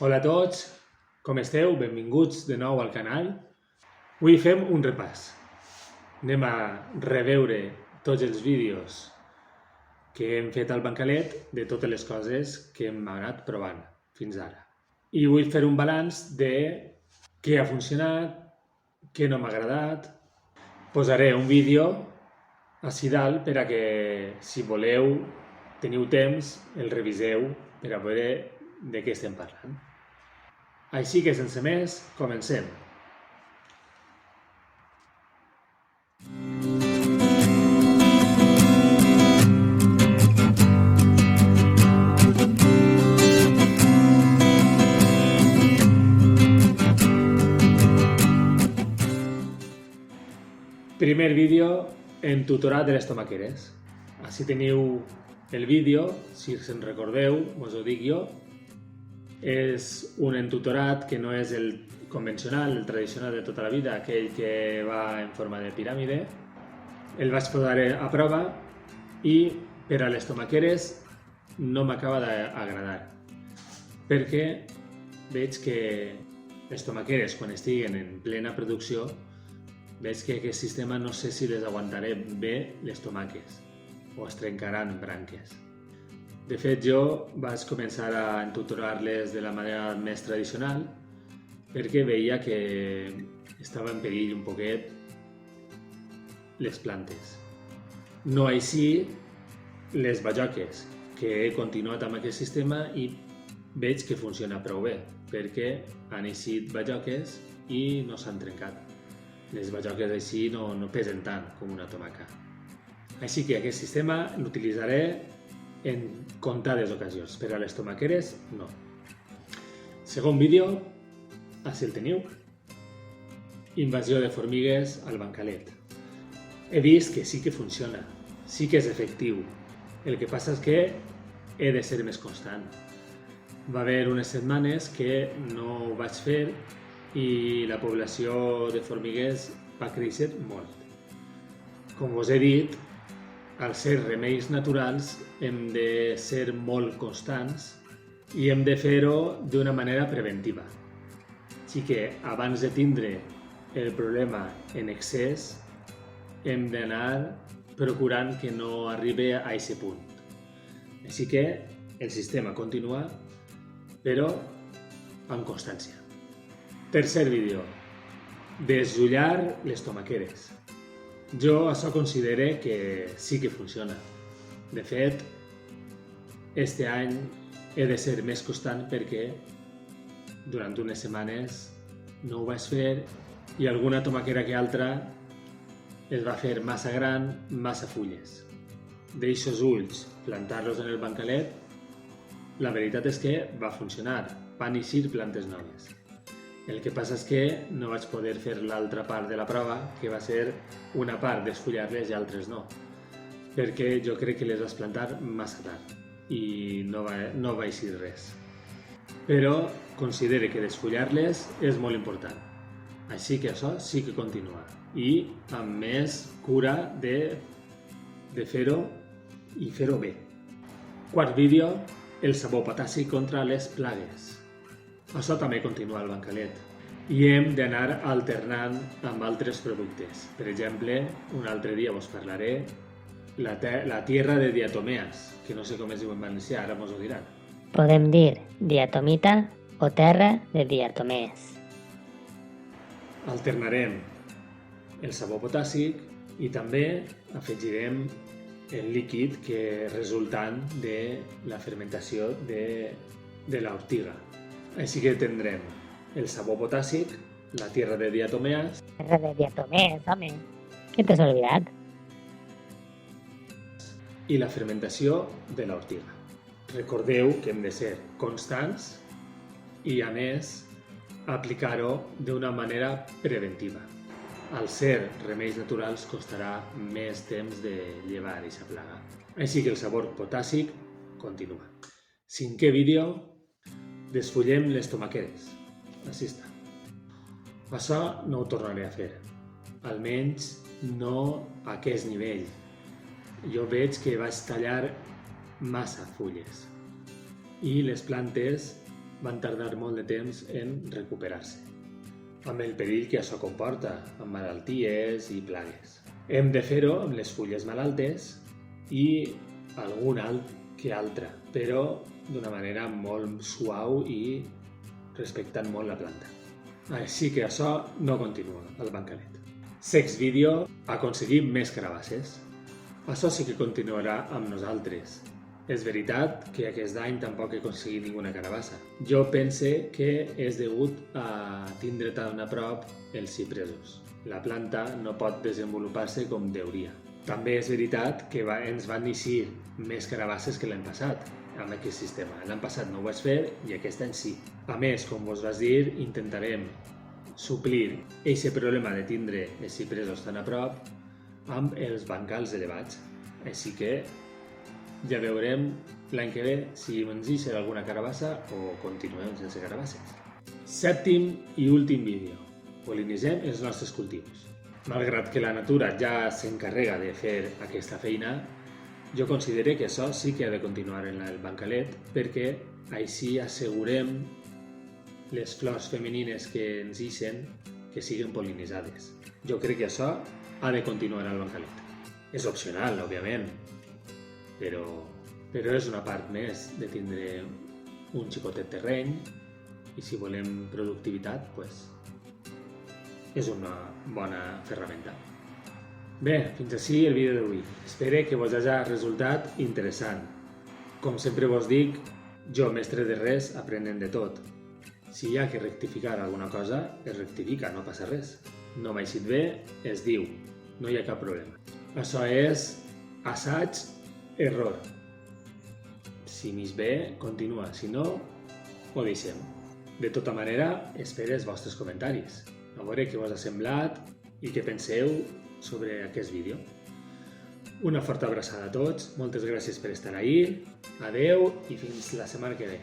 Hola a tots, com esteu? Benvinguts de nou al canal. Avui fem un repàs. Anem a reveure tots els vídeos que hem fet al bancalet de totes les coses que hem anat provant fins ara. I vull fer un balanç de què ha funcionat, què no m'ha agradat. Posaré un vídeo ací dalt per a que, si voleu, teniu temps, el reviseu per a veure de què estem parlant. Així que, sense més, comencem. Primer vídeo en tutorat de les tomaqueres. Així teniu el vídeo, si se'n recordeu, us ho dic jo. És un entutorat que no és el convencional, el tradicional de tota la vida, aquell que va en forma de piràmide. El vaig posar a prova i per a les tomaqueres no m'acaba d'agradar, perquè veig que les tomaqueres, quan estiguen en plena producció, veig que aquest sistema no sé si les aguantaré bé les tomaques o es trencaran branques. De fet, jo vaig començar a entutorar-les de la manera més tradicional perquè veia que estava en perill un poquet les plantes. No així les bajoques, que he continuat amb aquest sistema i veig que funciona prou bé, perquè han eixit bajoques i no s'han trencat. Les bajoques així no pesen tant com una tomaca. Així que aquest sistema l'utilitzaré en comptades ocasions, per a les tomaqueres no. Segon vídeo, així el teniu. Invasió de formigues al bancalet. He vist que sí que funciona, sí que és efectiu. El que passa és que he de ser més constant. Va haver unes setmanes que no ho vaig fer i la població de formiguers va créixer molt. Com us he dit, al ser remeis naturals hem de ser molt constants i hem de fer-ho d'una manera preventiva. Així que abans de tindre el problema en excés hem d'anar procurant que no arribi a aquest punt. Així que el sistema continua, però amb constància. Tercer vídeo. Desullar les tomaqueres. Jo això considero que sí que funciona. De fet, este any he de ser més constant perquè durant unes setmanes no ho vaig fer i alguna tomaquera que altra es va fer massa gran, massa fulles. D'eixos ulls, plantar-los en el bancalet, la veritat és que va funcionar, van eixir plantes noves. El que passa és que no vaig poder fer l'altra part de la prova, que va ser una part desfullar-les i altres no, perquè jo crec que les vaig plantar massa tard i no va eixir res. Però considero que desfullar-les és molt important, així que això sí que continua i amb més cura de fer-ho i fer-ho bé. Quart vídeo, el sabó potàssic contra les plagues. Això també continua al bancalet i hem d'anar alternant amb altres productes. Per exemple, un altre dia us parlaré la tierra de diatomees, que no sé com es diu en valencià, ara mos ho diran. Podem dir diatomita o terra de diatomees. Alternarem el sabó potàssic i també afegirem el líquid que resultant de la fermentació de l'ortiga. Així que tindrem el sabó potàssic, la tierra de diatomees... Terra de diatomees, home! Què t'has oblidat? I la fermentació de l'ortiga. Recordeu que hem de ser constants i, a més, aplicar-ho d'una manera preventiva. Al ser remeis naturals costarà més temps de llevar aquesta plaga. Així que el sabor potàssic continua. Cinquè vídeo. Desfullem les tomaqueres. Així està. Això no ho tornaré a fer. Almenys no a aquest nivell. Jo veig que vaig tallar massa fulles i les plantes van tardar molt de temps en recuperar-se, amb el perill que això comporta, amb malalties i plagues. Hem de fer-ho amb les fulles malaltes i algun alt que altra, però d'una manera molt suau i respectant molt la planta. Així que això no continua al bancalet. Sex Video aconseguim més carabasses. Això sí que continuarà amb nosaltres. És veritat que aquest any tampoc he aconseguit ninguna carabassa. Jo pense que és degut a tindre tan a prop els cipresos. La planta no pot desenvolupar-se com deuria. També és veritat que ens van eixir més carabasses que l'any passat amb aquest sistema. L'any passat no ho vaig fer i aquest any sí. A més, com vos vaig dir, intentarem suplir aquest problema de tindre els cipresos tan a prop amb els bancals elevats. Així que ja veurem l'any que ve si ens eixirà alguna carabassa o continuem sense carabasses. Sèptim i últim vídeo. Pol·linitzem els nostres cultius. Malgrat que la natura ja s'encarrega de fer aquesta feina, jo considero que això sí que ha de continuar en el bancalet perquè així assegurem les flors femenines que ens ixen que siguin pol·linitzades. Jo crec que això ha de continuar al bancalet. És opcional, òbviament, però és una part més de tindre un xicotet terreny i si volem productivitat, doncs és una bona ferramenta. Bé, fins ací el vídeo d'avui. Espero que vos hagi resultat interessant. Com sempre vos dic, jo, mestre de res, aprenent de tot. Si hi ha que rectificar alguna cosa, es rectifica, no passa res. No m'ha eixit bé, es diu. No hi ha cap problema. Això és assaig, error. Si m'eix bé, continua. Si no, ho deixem. De tota manera, espero els vostres comentaris. A veure què us ha semblat i què penseu sobre aquest vídeo. Una forta abraçada a tots, moltes gràcies per estar ahí, adeu i fins la setmana que ve.